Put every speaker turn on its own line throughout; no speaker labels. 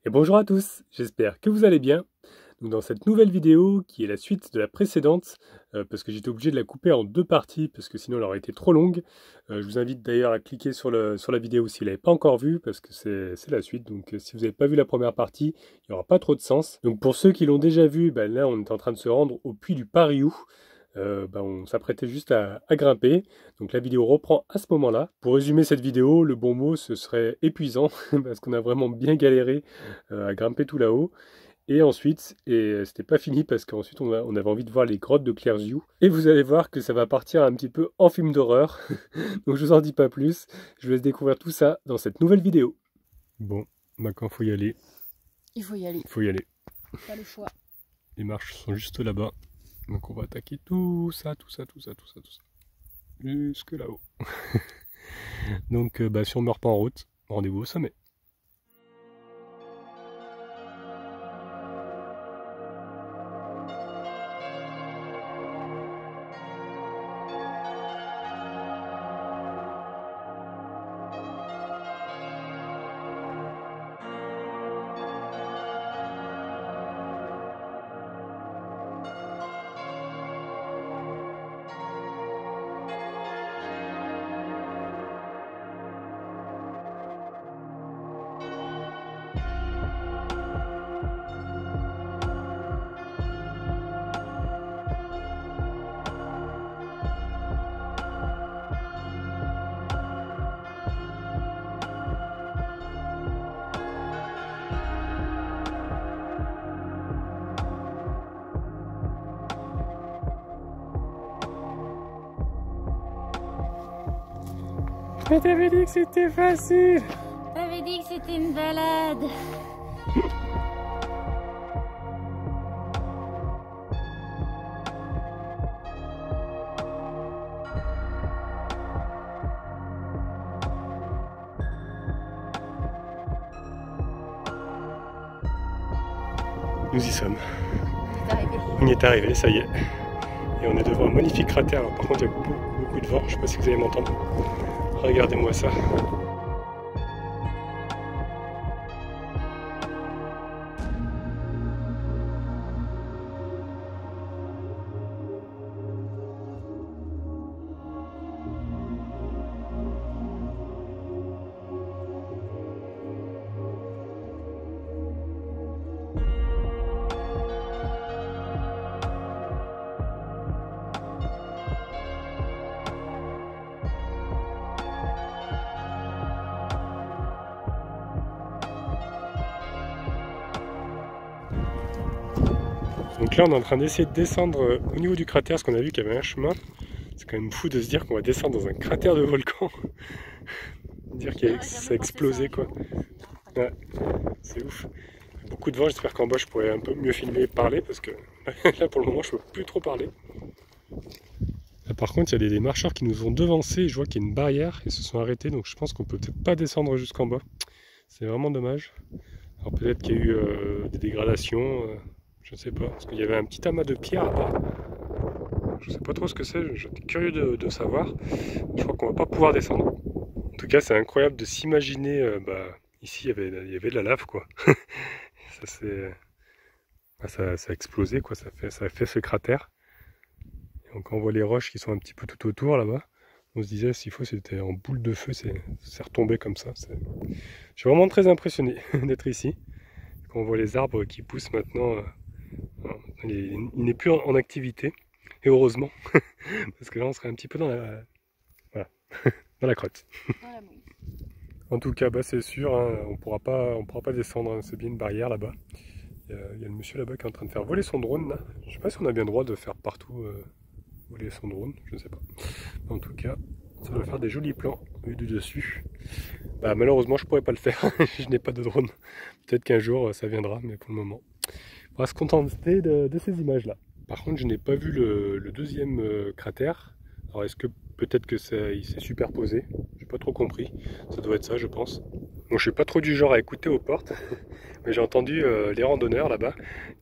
Et bonjour à tous, j'espère que vous allez bien. Donc dans cette nouvelle vidéo, qui est la suite de la précédente, parce que j'étais obligé de la couper en deux parties, parce que sinon elle aurait été trop longue, je vous invite d'ailleurs à cliquer sur la vidéo si vous ne l'avez pas encore vue, parce que c'est la suite, donc si vous n'avez pas vu la première partie, il n'y aura pas trop de sens. Donc pour ceux qui l'ont déjà vu, ben là on est en train de se rendre au puits du Pariou. On s'apprêtait juste à grimper, donc la vidéo reprend à ce moment-là. Pour résumer cette vidéo, le bon mot ce serait épuisant, parce qu'on a vraiment bien galéré à grimper tout là-haut. Et ensuite, c'était pas fini parce qu'ensuite on avait envie de voir les grottes de Clairview. Et vous allez voir que ça va partir un petit peu en film d'horreur. Donc je vous en dis pas plus, je vous laisse découvrir tout ça dans cette nouvelle vidéo. Bon, maintenant faut y aller.
Il faut y aller.
Il faut y aller.
Pas le choix.
Les marches sont juste là-bas. Donc on va attaquer tout ça. Jusque là-haut. Donc si on meurt pas en route, rendez-vous au sommet. Je t'avais dit que c'était facile.
T'avais dit que c'était une balade.
Nous y sommes.
T'es arrivé.
On y est arrivé, ça y est. Et on est devant un magnifique cratère. Alors, par contre, il y a beaucoup de vent. Je ne sais pas si vous allez m'entendre. Regardez-moi ça. Donc là, on est en train d'essayer de descendre au niveau du cratère, parce qu'on a vu qu'il y avait un chemin. C'est quand même fou de se dire qu'on va descendre dans un cratère de volcan. Dire que ça a explosé, quoi. Ouais, c'est ouf. Beaucoup de vent, j'espère qu'en bas je pourrais un peu mieux filmer et parler, parce que là pour le moment je peux plus trop parler. Là, par contre, il y a des marcheurs qui nous ont devancés, je vois qu'il y a une barrière, ils se sont arrêtés, donc je pense qu'on peut peut-être pas descendre jusqu'en bas. C'est vraiment dommage. Alors peut-être qu'il y a eu des dégradations, je ne sais pas, parce qu'il y avait un petit amas de pierres là-bas. Je ne sais pas trop ce que c'est, j'étais curieux de savoir. Je crois qu'on va pas pouvoir descendre. En tout cas, c'est incroyable de s'imaginer, ici il y avait de la lave, quoi. Ça a explosé, quoi, ça a fait ce cratère. Et donc on voit les roches qui sont un petit peu tout autour là-bas. On se disait s'il faut c'était en boule de feu, c'est retombé comme ça. Je suis vraiment très impressionné d'être ici. Quand on voit les arbres qui poussent maintenant, il n'est plus en activité. Et heureusement, parce que là on serait un petit peu voilà, dans la crotte.
Voilà, bon.
En tout cas, c'est sûr, hein, on pourra pas descendre, hein, c'est bien une barrière là-bas. Il y a le monsieur là-bas qui est en train de faire voler son drone là. Je sais pas si on a bien le droit de faire partout voler son drone, je ne sais pas. En tout cas, ça doit faire des jolis plans vus du dessus. Malheureusement, je pourrais pas le faire, je n'ai pas de drone. Peut-être qu'un jour ça viendra, mais pour le moment, on va se contenter de ces images-là. Par contre, je n'ai pas vu le deuxième cratère. Alors, est-ce que peut-être que il s'est superposé? J'ai pas trop compris. Ça doit être ça, je pense. Bon, je suis pas trop du genre à écouter aux portes, mais j'ai entendu les randonneurs là-bas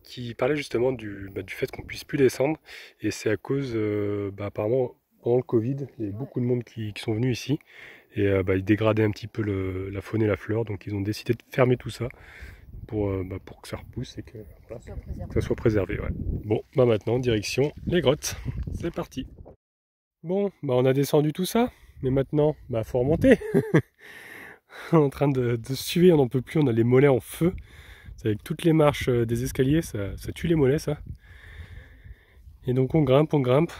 qui parlaient justement du fait qu'on puisse plus descendre. Et c'est à cause, apparemment, pendant le Covid, il y a beaucoup de monde qui sont venus ici. Et ils dégradaient un petit peu la faune et la flore, donc ils ont décidé de fermer tout ça. pour que ça repousse et que, voilà,
soit préservé.
que ça soit préservé. Ouais. Bon, bah maintenant, direction les grottes. C'est parti. Bon, bah on a descendu tout ça, mais maintenant, bah faut remonter. On est en train de se suer, on n'en peut plus, on a les mollets en feu. C'est avec toutes les marches des escaliers, ça tue les mollets ça. Et donc on grimpe.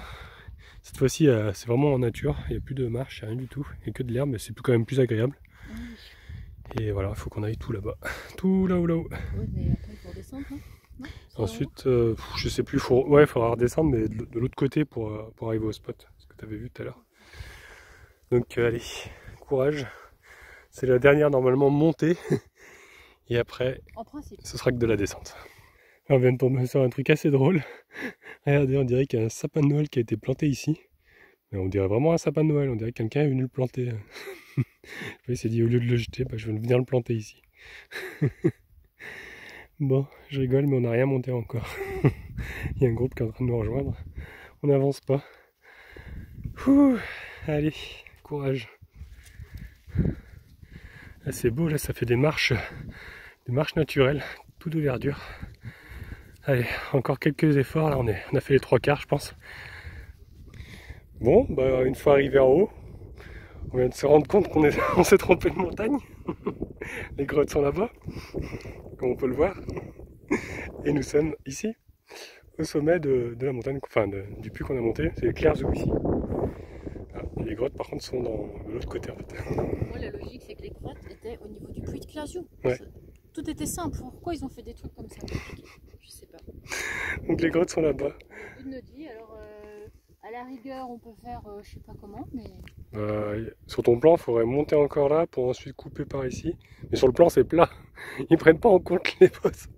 Cette fois-ci, c'est vraiment en nature, il n'y a plus de marche, rien du tout, il n'y a que de l'herbe, mais c'est quand même plus agréable. Et voilà, il faut qu'on aille tout là-bas, tout là-haut.
Oui, mais après il faut redescendre, hein. Non,
Ensuite, je sais plus, il faudra redescendre, mais de l'autre côté pour arriver au spot, ce que tu avais vu tout à l'heure. Donc allez, courage. C'est la dernière normalement montée. Et après,
en principe,
ce sera que de la descente. Là, on vient de tomber sur un truc assez drôle. Regardez, on dirait qu'il y a un sapin de Noël qui a été planté ici. Mais on dirait vraiment un sapin de Noël, on dirait que quelqu'un est venu le planter. Il s'est dit au lieu de le jeter, je vais venir le planter ici. Bon, je rigole, mais on n'a rien monté encore. Il y a un groupe qui est en train de nous rejoindre. On n'avance pas. Ouh, allez, courage. Là, c'est beau, là, ça fait des marches naturelles, tout de verdure. Allez, encore quelques efforts, là, on a fait les 3/4, je pense. Bon, bah, une fois arrivé en haut, on vient de se rendre compte qu'on s'est trompé de montagne. Les grottes sont là-bas, comme on peut le voir. Et nous sommes ici, au sommet de la montagne, enfin du puits qu'on a monté, c'est Clairzou ici. Ah, et les grottes par contre sont de l'autre côté en fait.
moi la logique c'est que les grottes étaient au niveau du puits de Clairzou.
Ouais.
Tout était simple, pourquoi ils ont fait des trucs comme ça? Je sais pas.
Donc les grottes sont là-bas.
Au bout de notre vie, alors à la rigueur on peut faire je sais pas comment, mais...
Sur ton plan, il faudrait monter encore là pour ensuite couper par ici. Mais sur le plan c'est plat, ils prennent pas en compte les bosses.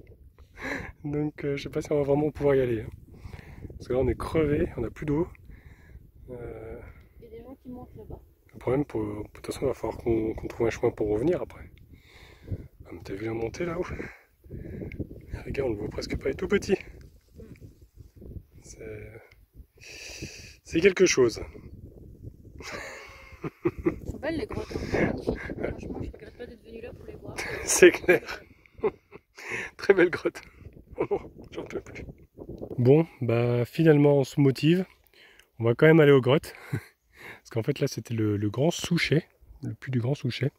Donc je sais pas si on va vraiment pouvoir y aller. Parce que là on est crevé, on n'a plus d'eau.
Il y a des gens qui montent là-bas.
Le problème, de toute façon, il va falloir qu'on trouve un chemin pour revenir après. Ah, t'as vu la montée là-haut? Regarde, on le voit presque pas, il est tout petit. C'est quelque chose.
Elles sont belles les grottes, hein. Magnifiques. Franchement, je regrette pas d'être venu là pour les voir.
C'est clair. Très belle grotte. Oh non, j'en peux plus. Bon, bah finalement on se motive. On va quand même aller aux grottes. Parce qu'en fait là c'était le Grand Souchet, le puits du Grand Souchet.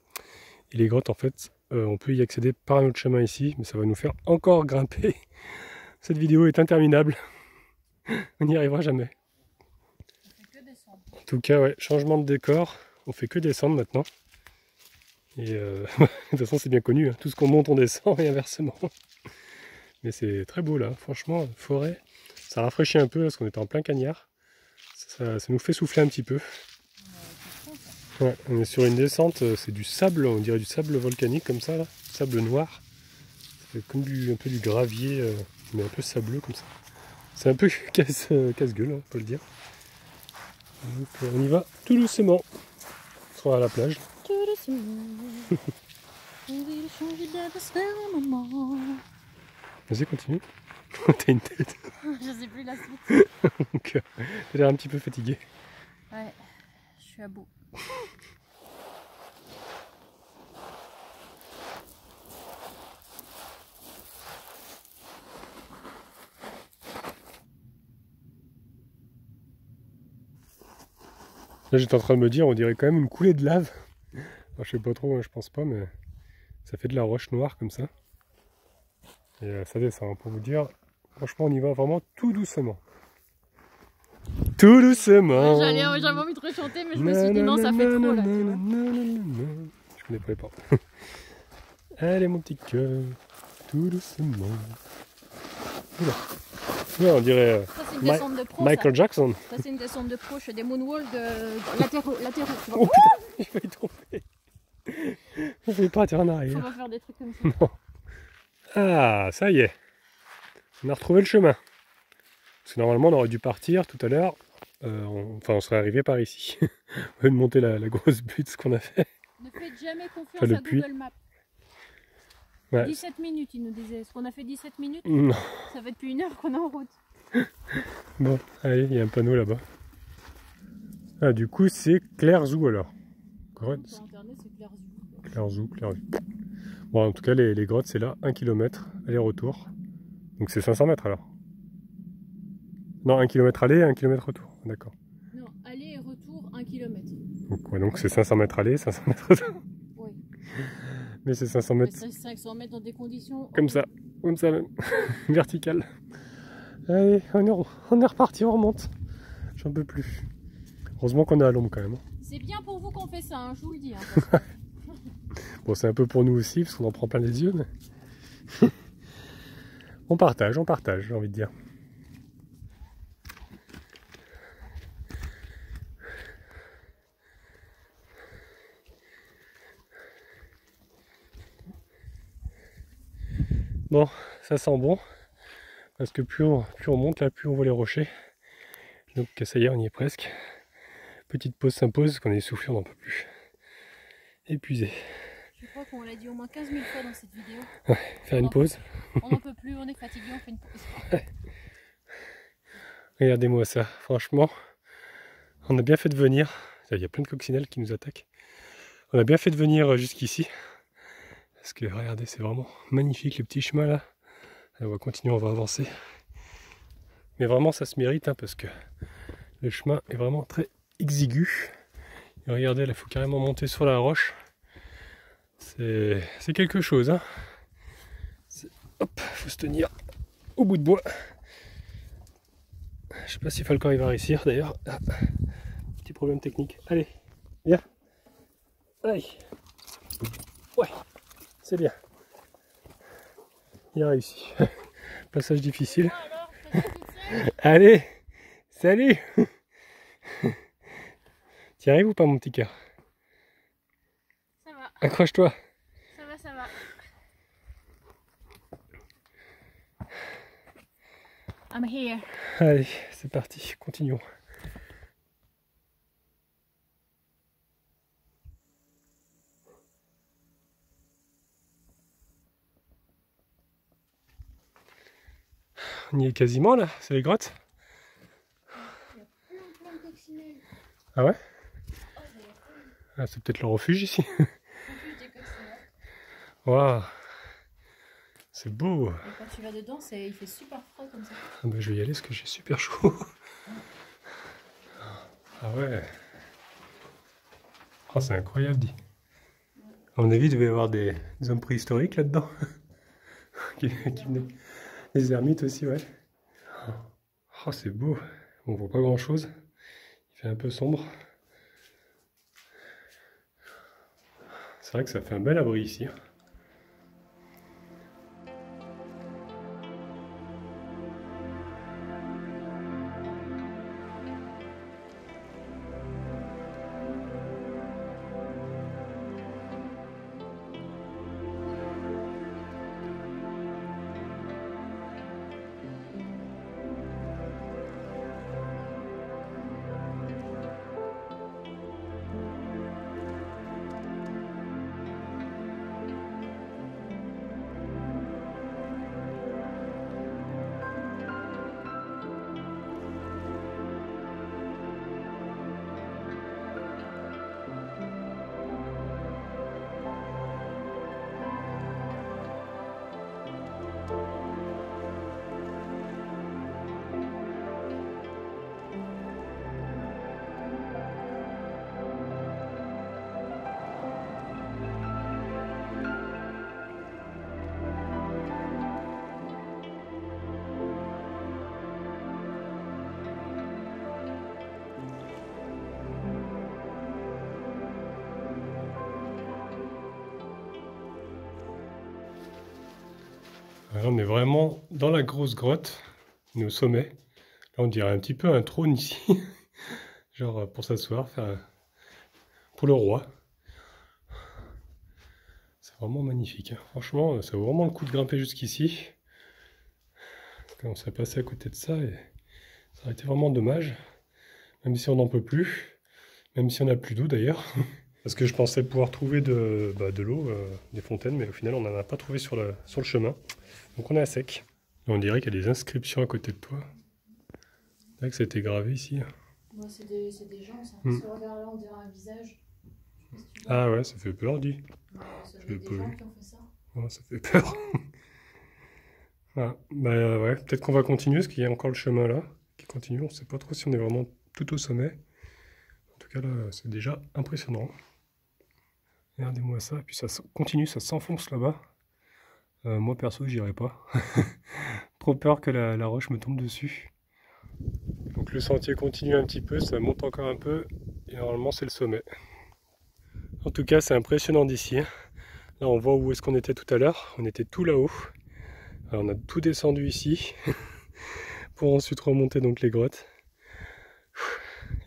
Et les grottes en fait, on peut y accéder par un autre chemin ici, mais ça va nous faire encore grimper. Cette vidéo est interminable. On n'y arrivera jamais.
On fait que descendre.
En tout cas, ouais, changement de décor. On fait que descendre maintenant. Et de toute façon c'est bien connu, hein. Tout ce qu'on monte on descend et inversement. Mais c'est très beau là, franchement, forêt. Ça rafraîchit un peu parce qu'on était en plein cagnard. Ça nous fait souffler un petit peu. Ouais, on est sur une descente, c'est du sable, on dirait du sable volcanique comme ça là, sable noir. C'est comme un peu du gravier, mais un peu sableux comme ça. C'est un peu casse-gueule, hein, on peut le dire. Donc on y va tout doucement. On sera à la plage.
Tout doucement. On va changer d'atmosphère un moment.
Vas-y, continue. T'as une tête.
Je sais plus la suite.
Donc, t'as l'air un petit peu fatigué.
Ouais, je suis à bout.
Là j'étais en train de me dire, on dirait quand même une coulée de lave. Alors, je sais pas trop, hein, je pense pas, mais ça fait de la roche noire comme ça. Et ça descend, pour vous dire, franchement on y va vraiment tout doucement. Tout doucement.
J'avais envie de rechanter, mais je me suis dit non, ça fait trop là. Tu vois.
Je connais pas les paroles. Allez mon petit cœur, tout doucement. Oula. Ouais, on dirait
Ça c'est une descente de pro.
Michael Jackson.
Ça c'est une descente de pro, je fais des moonwalks latéraux. Tu vois.
Oh putain, j'ai failli tomber. Je vais partir en
On
arrière.
va faire des trucs comme ça.
Non. Ah, ça y est. On a retrouvé le chemin. Parce que normalement on aurait dû partir tout à l'heure. On serait arrivé par ici. On va monter la grosse butte qu'on a fait.
Ne faites jamais confiance
Enfin, le
à
puits.
Google Maps.
Ouais.
17 minutes, il nous disait. Est-ce qu'on a fait 17 minutes?
Non.
Ça fait depuis 1 heure qu'on est en route.
Bon, allez, il y a un panneau là-bas. Ah, du coup, c'est Clairzou alors. Correct.
Sur internet, c'est Clairzou.
Clairzou. Bon, en tout cas, les grottes, c'est là, 1 km aller-retour. Donc c'est 500 mètres alors. Non, 1 km aller et 1 km retour. D'accord.
Non, aller et retour 1 km.
Donc, ouais, donc c'est 500 mètres aller, 500 mètres retour.
Oui.
Mais c'est 500 mètres.
C'est 500 mètres dans des conditions.
Comme ça même. Vertical. Allez, on est reparti, on remonte. J'en peux plus. Heureusement qu'on est à l'ombre quand même.
C'est bien pour vous qu'on fait ça, hein, je vous le dis. Hein,
Bon, c'est un peu pour nous aussi, parce qu'on en prend plein les yeux. Mais... on partage, j'ai envie de dire. Bon, ça sent bon, parce que plus on monte, là, plus on voit les rochers. Donc ça y est, on y est presque. Petite pause s'impose, parce qu'on est essoufflé, on n'en peut plus. Épuisé.
Je crois qu'on l'a dit au moins 15 000 fois dans cette vidéo.
Ouais, faire une pause.
On n'en peut plus, on est fatigué, on fait une pause.
Ouais. Regardez-moi ça, franchement, on a bien fait de venir. Il y a plein de coccinelles qui nous attaquent. On a bien fait de venir jusqu'ici. Parce que regardez, c'est vraiment magnifique les petits chemins là. Allez, on va continuer, on va avancer. Mais vraiment ça se mérite hein, parce que le chemin est vraiment très exigu. Et regardez, là il faut carrément monter sur la roche. C'est quelque chose. Hein. Hop, faut se tenir au bout de bois. Je sais pas si Falcon il va réussir d'ailleurs. Ah, petit problème technique. Allez, viens. Allez. Ouais. C'est bien. Il a réussi. Passage difficile. Allez, salut. T'y arrives ou pas mon petit cœur?
Ça va.
Accroche-toi.
Ça va, ça va. I'm here.
Allez, c'est parti, continuons. On y est quasiment là, c'est les grottes.
Il y a plein de coccinelles.
Ah ouais?
Oh,
Ah, c'est peut-être le refuge ici.
refuge des coccinelles.
Waouh, c'est beau.
Et quand tu vas dedans, il fait super froid comme ça.
Ah bah, je vais y aller parce que j'ai super chaud. Ah ouais. Oh, c'est incroyable dit. À mon avis, il devait y avoir des hommes préhistoriques là-dedans. qui venaient. Les ermites aussi, ouais. Oh, c'est beau. On voit pas grand-chose. Il fait un peu sombre. C'est vrai que ça fait un bel abri ici. Là, on est vraiment dans la grosse grotte, on est au sommet. Là, on dirait un petit peu un trône ici. Genre pour s'asseoir, pour le roi. C'est vraiment magnifique. Hein. Franchement, ça vaut vraiment le coup de grimper jusqu'ici. Parce qu'on serait passé à côté de ça et ça aurait été vraiment dommage. Même si on n'en peut plus. Même si on n'a plus d'eau d'ailleurs. Parce que je pensais pouvoir trouver de l'eau, des fontaines, mais au final on n'en a pas trouvé sur le chemin. Donc on est à sec. On dirait qu'il y a des inscriptions à côté de toi. C'est vrai que c'était gravé ici.
Moi, c'est des gens, ça. Si on regarde là, on dirait un visage.
Ah ouais, ça fait peur, dit.
Ça fait des gens qui ont fait ça.
Oh, ça fait peur. Ah, bah ouais, peut-être qu'on va continuer, parce qu'il y a encore le chemin là, qui continue. On ne sait pas trop si on est vraiment tout au sommet. En tout cas là, c'est déjà impressionnant. Regardez-moi ça, et puis ça continue, ça s'enfonce là-bas. Moi perso, j'irai pas. Trop peur que la roche me tombe dessus. Donc le sentier continue un petit peu, ça monte encore un peu, et normalement c'est le sommet. En tout cas, c'est impressionnant d'ici. Là, on voit où est-ce qu'on était tout à l'heure. On était tout là-haut. On a tout descendu ici pour ensuite remonter donc les grottes.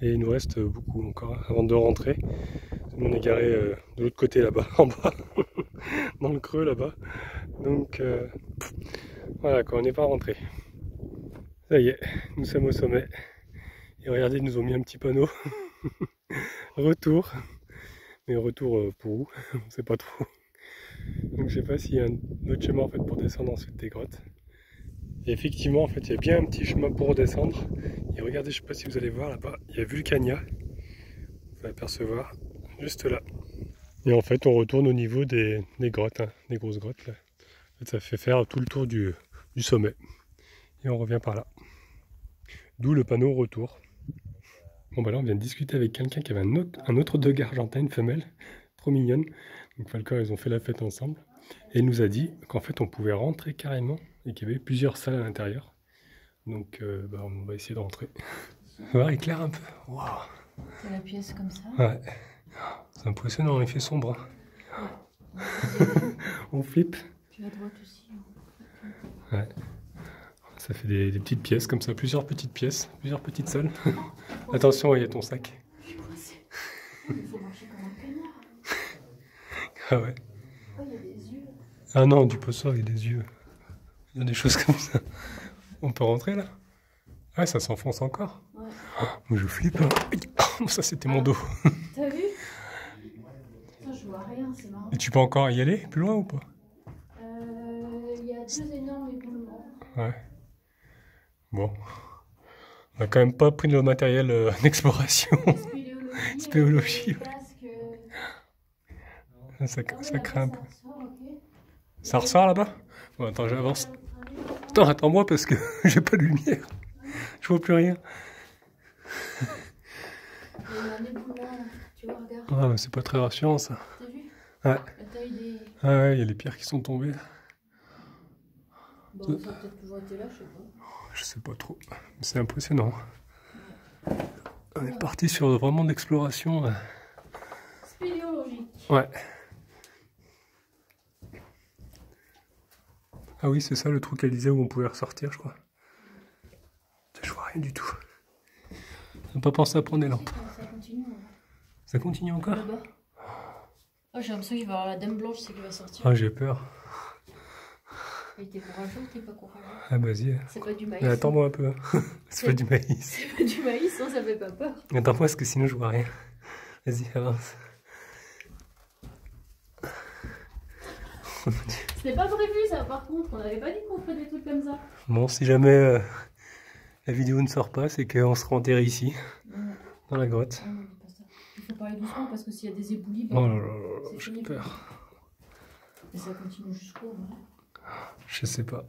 Et il nous reste beaucoup encore avant de rentrer. On est garé de l'autre côté là-bas, en bas, dans le creux là-bas. Donc voilà, quoi, on n'est pas rentré. Ça y est, nous sommes au sommet. Et regardez, ils nous ont mis un petit panneau. Retour. Mais retour pour où? On ne sait pas trop. Donc je sais pas s'il y a un autre chemin en fait pour descendre ensuite des grottes. Et effectivement, en fait, il y a bien un petit chemin pour redescendre. Et regardez, je sais pas si vous allez voir là-bas, il y a Vulcania. Vous pouvez apercevoir juste là. Et en fait, on retourne au niveau des grottes, hein, des grosses grottes là. En fait, ça fait faire tout le tour du sommet. Et on revient par là. D'où le panneau retour. Bon bah là, on vient de discuter avec quelqu'un qui avait un autre dog argentin, une femelle, trop mignonne. Donc Falcon, ils ont fait la fête ensemble. Et il nous a dit qu'en fait, on pouvait rentrer carrément et qu'il y avait plusieurs salles à l'intérieur. Donc bah, on va essayer de rentrer. Ça va, éclaire un peu. Waouh.
C'est la pièce comme ça.
Ouais. C'est impressionnant, il fait sombre.
Ouais.
On flippe.
Puis à droite aussi.
Ouais. Ça fait des petites pièces comme ça, plusieurs petites pièces, plusieurs petites salles. Attention, il y a ton sac.
Je suis coincée. Il faut marcher comme un canard.
Ah ouais.
Oh, il y a des yeux.
Ah non, du poisson, il y a des yeux. Il y a des choses comme ça. On peut rentrer là? Ah, ça s'enfonce encore.
Ouais.
Moi je flippe. Oh, ça c'était mon dos.
T'as vu? Putain, je vois rien, c'est marrant.
Et tu peux encore y aller plus loin ou pas?
Il y a deux énormes éboulements.
Ouais. Bon. On a quand même pas pris de matériel d'exploration. Spéléologie. Ouais. Ça craint un peu. Ça ressort là-bas? Bon, attends, j'avance. Attends, attends-moi parce que j'ai pas de lumière. Je vois plus rien.
Il y a un éboulement là, tu vois, regarde.
Ah, mais c'est pas très rassurant ça.
T'as vu?
Ouais.
La taille des...
Ah ouais, il y a les pierres qui sont tombées.
Bon, ça a peut-être toujours été là, je sais pas.
Je sais pas trop. C'est impressionnant. On est parti sur vraiment de l'exploration.
Spéléologique.
Ouais. Ah oui, c'est ça le trou qu'elle disait où on pouvait ressortir, je crois. Je vois rien du tout. On n'a pas pensé à prendre des lampes.
Ça continue. Ouais.
Ça continue encore?
Là-bas. Oh, j'ai l'impression qu'il va y avoir la dame blanche, c'est qu'il va sortir.
Ah, j'ai peur.
Et t'es courageux ou t'es pas courageux?
Ah, vas-y.
C'est pas du maïs.
Mais attends-moi un peu. C'est pas du maïs.
C'est pas du maïs, non, ça fait pas peur.
Attends-moi parce que sinon je vois rien. Vas-y, avance.
C'était pas prévu ça, par contre. On avait pas dit qu'on ferait des trucs comme ça.
Bon, si jamais la vidéo ne sort pas, c'est qu'on sera enterré ici, dans la grotte.
Ah non, dis pas ça. Il faut parler doucement parce que s'il y a des éboulis,
Oh là là,
c'est
j'ai
fini.
peur.
Et ça continue jusqu'où, ouais.
Je sais pas.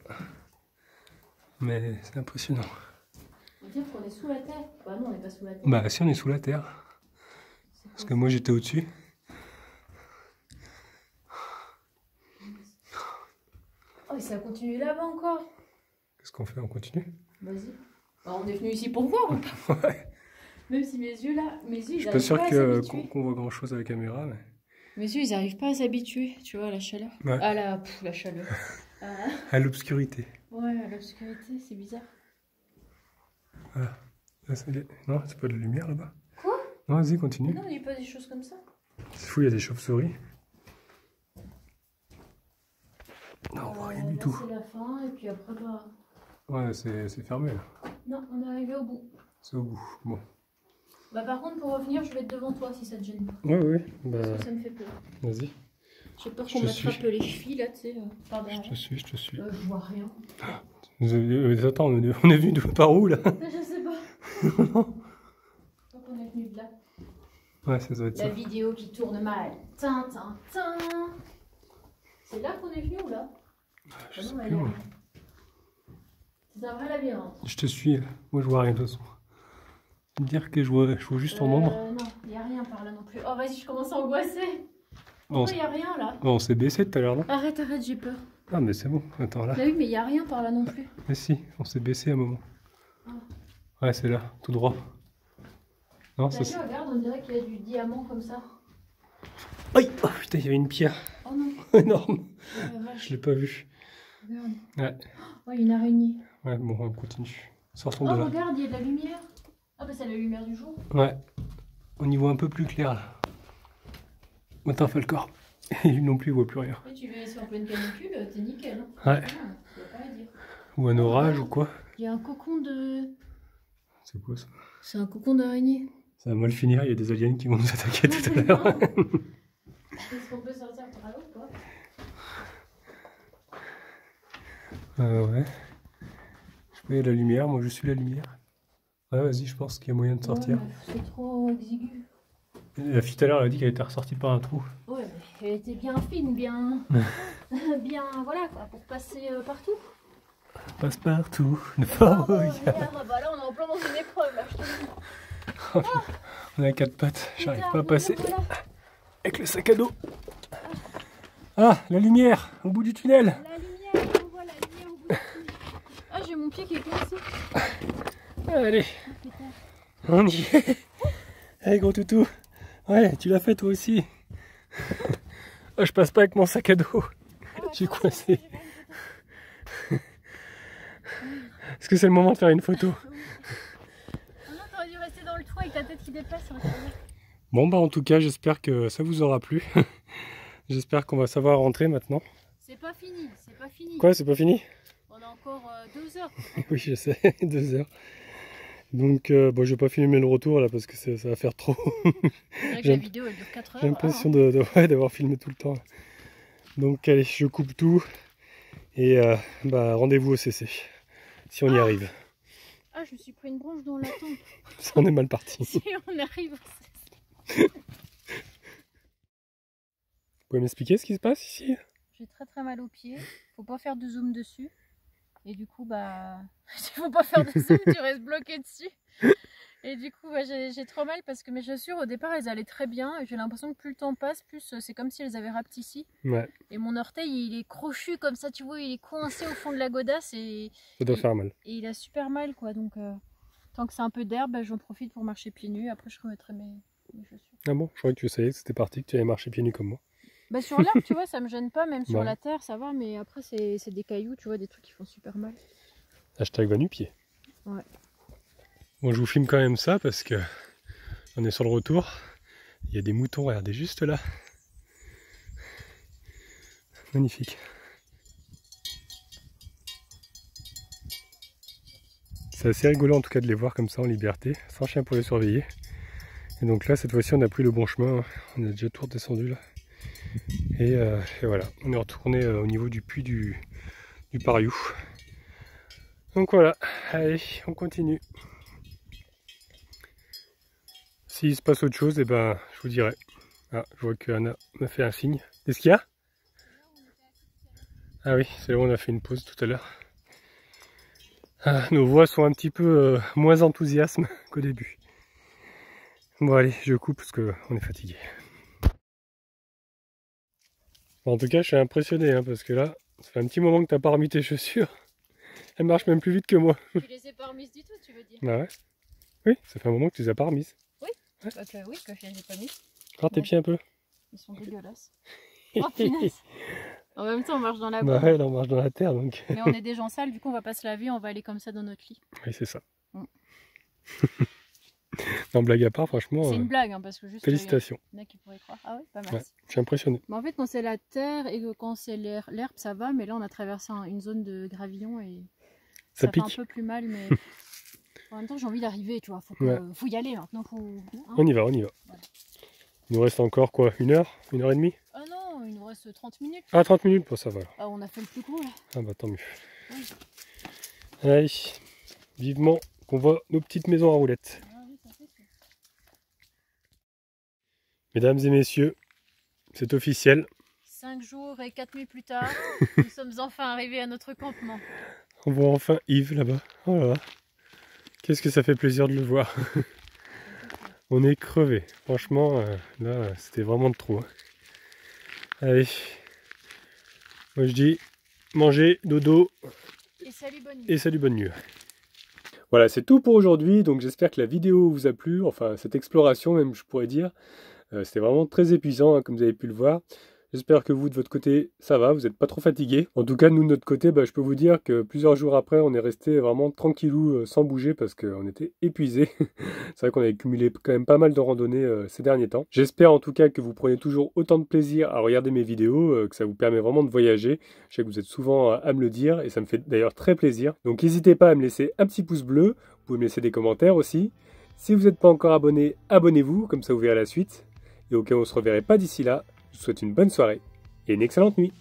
Mais c'est impressionnant.
On va dire qu'on est sous la terre. Bah non, on n'est pas sous la terre.
Bah si, on est sous la terre. Parce que moi j'étais au-dessus.
Oh, et ça continue là-bas encore.
Qu'est-ce qu'on fait? On continue?
Vas-y. Bah, on est venu ici pour voir.
Ouais.
Même si mes yeux là, mes yeux
Je
ils
suis pas
arrivent
sûr
pas à s'habituer.
qu'on voit grand chose à la caméra. Mais...
Mes yeux ils arrivent pas à s'habituer, tu vois, à la chaleur.
Ouais.
À la chaleur.
À l'obscurité.
Ouais, à l'obscurité, c'est bizarre.
Voilà. Là, non, c'est pas de la lumière là-bas.
Quoi?
Non, vas-y,
Mais
continue.
non, il n'y a pas des choses comme ça.
C'est fou, il y a des chauves-souris. Non, on voit rien du
là,
tout.
C'est la fin, et puis après, bah...
Ouais, c'est fermé là.
Non, on est arrivé au bout.
C'est au bout. Bon.
Bah par contre, pour revenir, je vais être devant toi si ça te gêne pas.
Ouais, ouais.
Parce
Bah,
que ça me fait peur.
vas-y.
J'ai peur
Je
qu'on
te
m'attrape
suis.
les chevilles là, tu sais, par
Je
derrière.
te suis, je te suis.
Je vois rien.
Attends, on est venu par où là?
Je sais pas. Je crois qu'on est venu de là.
Ouais, ça doit être
La
ça.
vidéo qui tourne mal. Tin, tin, tin. C'est là qu'on est venu ou là?
Je sais plus, moi.
C'est un vrai labyrinthe.
Je te suis, moi je vois rien de toute façon. Tu me dire que je vois juste ton ombre?
Non, il n'y a rien par là non plus. Oh vas-y, je commence à angoisser.
Bon,
Pourquoi il n'y a rien là?
bon, on s'est baissé tout à l'heure, non?
Arrête, j'ai peur.
Ah mais c'est bon, attends là.
Bah oui, mais il n'y a rien par là non plus.
Mais si, on s'est baissé à un moment. Ouais, c'est là, tout droit. Non,
T'as
ça
vu, regarde, on dirait qu'il y a du diamant comme ça.
Aïe! Oh putain, il y avait une pierre.
Oh non.
Énorme.
Oh, la vache.
Je l'ai pas vue.
Regarde.
Ouais.
Oh, il y a une araignée.
Ouais, bon, on continue. Sortons
Oh,
de là.
regarde, il y a de la lumière. Ah bah c'est la lumière du jour.
Ouais. On y voit un peu plus clair là. Attends, Falcor. Lui non plus, il voit plus rien.
Et tu vas sur en pleine canicule, t'es nickel. Hein.
Ouais.
Ah, y a pas à dire.
Ou un orage ou quoi?
Il y a un cocon de...
C'est quoi ça?
C'est un cocon d'araignée.
Ça va mal finir, il y a des aliens qui vont nous attaquer tout à l'heure.
Est-ce qu'on peut sortir par là ou pas?
Ouais. Je vois, il y a la lumière, moi je suis la lumière. Ouais, vas-y, je pense qu'il y a moyen de sortir.
Ouais, c'est trop exigu.
La fille tout à l'heure, elle a dit qu'elle était ressortie par un trou.
Ouais, mais elle était bien fine, bien... bien, voilà quoi, pour passer partout.
Passe partout.
Regarde, bah là on est en plein dans une épreuve là, je te dis.
On est à quatre pattes, j'arrive pas à passer.
Voilà.
Avec le sac à dos. Ah, la lumière au bout du tunnel.
La lumière, on voit la lumière au bout du tunnel. Ah, j'ai mon pied qui est coincé.
Allez,
Oh, putain.
on y est. Allez, gros toutou. Ouais, tu l'as fait toi aussi. Oh, je passe pas avec mon sac à dos.
Oh,
Je suis
attends,
coincé.
je vais
Est-ce que c'est le moment de faire une photo?
Oh non, t'aurais dû rester dans le trou avec ta tête qui dépasse.
Bon bah en tout cas j'espère que ça vous aura plu. J'espère qu'on va savoir rentrer maintenant.
C'est pas fini, c'est pas fini.
Quoi, c'est pas fini?
On a encore 2 heures.
Oui, je sais, 2 heures. Donc bon, je vais pas filmer le retour là parce que ça va faire trop.
C'est vrai que la vidéo elle dure 4 heures.
J'ai l'impression d'avoir filmé tout le temps. Donc allez, je coupe tout et bah, rendez-vous au CC si on y arrive.
Ah, je me suis pris une branche dans la tempe.
Ça, on est mal parti.
Si on arrive au CC.
Vous pouvez m'expliquer ce qui se passe ici?
J'ai très mal aux pieds. Faut pas faire de zoom dessus. Et du coup, bah, faut pas faire de zoom, tu restes bloqué dessus. Et du coup, bah, j'ai trop mal parce que mes chaussures, au départ, elles allaient très bien. Et j'ai l'impression que plus le temps passe, plus c'est comme si elles avaient rapetissi.
Ouais.
Et mon orteil, il est crochu comme ça, tu vois, il est coincé au fond de la godasse. Et
Ça doit faire mal.
Et il a super mal, quoi. Donc, tant que c'est un peu d'herbe, bah, j'en profite pour marcher pieds nus. Après, je remettrai mes chaussures.
Ah bon, je croyais que tu savais que c'était parti, que tu allais marcher pieds nus comme moi.
Bah, sur l'herbe, tu vois, ça me gêne pas. Même sur
Ouais.
la terre, ça va. Mais après, c'est des cailloux, tu vois, des trucs qui font super mal.
Hashtag va nu-pied.
Ouais.
Bon, je vous filme quand même ça parce que on est sur le retour. Il y a des moutons, regardez juste là. Magnifique. C'est assez rigolo en tout cas de les voir comme ça en liberté, sans chien pour les surveiller. Et donc là, cette fois-ci, on a pris le bon chemin. On a déjà tout redescendu là. Et voilà, on est retourné au niveau du puits du Pariou. Donc voilà, allez, on continue. S'il se passe autre chose, eh ben, je vous dirai. Ah, je vois que Anna m'a fait un signe. Qu'est-ce qu'il y a? Ah oui, c'est là où on a fait une pause tout à l'heure. Ah, nos voix sont un petit peu moins enthousiastes qu'au début. Bon allez, je coupe parce qu'on est fatigué. Bon, en tout cas, je suis impressionné hein, parce que là, ça fait un petit moment que t'as pas remis tes chaussures. Elles marchent même plus vite que moi.
Tu les ai pas remises du tout, tu veux dire?
Ah ouais? Oui, ça fait un moment que tu les as pas remises.
Oui, ouais. Bah que, oui, que je les ai pas mises.
Alors tes pieds un peu.
Ils sont dégueulasses. Oh punaise. En même temps, on marche dans la boue.
Bah ouais, là on marche dans la terre donc.
Mais on est des gens sales, du coup on va pas se laver, on va aller comme ça dans notre lit.
Oui, c'est ça.
Mm.
Non, blague à part, franchement.
C'est une blague, hein, parce que juste.
Félicitations.
Il y en a qui pourraient croire. Ah oui, pas mal.
Ouais, je suis impressionné.
Mais en fait, quand c'est la terre et que quand c'est l'herbe, ça va. Mais là, on a traversé une zone de gravillon et
Ça
fait
pique.
un peu plus mal. Mais en même temps, j'ai envie d'arriver, tu vois. Faut y aller maintenant. Hein.
On y va, on y va. Voilà. Il nous reste encore quoi? 1 heure? 1 heure et demie?
Ah non, il nous reste 30 minutes.
Ah, 30 minutes, bon, ça va. Alors.
Ah, on a fait le plus gros là.
Ah bah tant mieux.
Oui.
Allez, vivement qu'on voit nos petites maisons à roulettes.
Ah, oui, ça, c'est sûr.
Mesdames et messieurs, c'est officiel.
5 jours et 4 nuits plus tard, nous sommes enfin arrivés à notre campement.
On voit enfin Yves là-bas. Oh là là. Qu'est-ce que ça fait plaisir de le voir. On est crevés. Franchement, là, c'était vraiment de trop. Allez. Moi je dis manger, dodo.
Et salut, bonne nuit.
Et salut, bonne nuit. Voilà, c'est tout pour aujourd'hui. Donc j'espère que la vidéo vous a plu. Enfin, cette exploration même, je pourrais dire. C'était vraiment très épuisant, hein, comme vous avez pu le voir. J'espère que vous, de votre côté, ça va, vous n'êtes pas trop fatigué. En tout cas, nous, de notre côté, je peux vous dire que plusieurs jours après, on est resté vraiment tranquillou, sans bouger, parce qu'on était épuisés. C'est vrai qu'on avait cumulé quand même pas mal de randonnées ces derniers temps. J'espère en tout cas que vous prenez toujours autant de plaisir à regarder mes vidéos, que ça vous permet vraiment de voyager. Je sais que vous êtes souvent à me le dire, et ça me fait d'ailleurs très plaisir. Donc n'hésitez pas à me laisser un petit pouce bleu, vous pouvez me laisser des commentaires aussi. Si vous n'êtes pas encore abonné, abonnez-vous, comme ça vous verrez la suite. Et au cas où on ne se reverrait pas d'ici là, je vous souhaite une bonne soirée et une excellente nuit.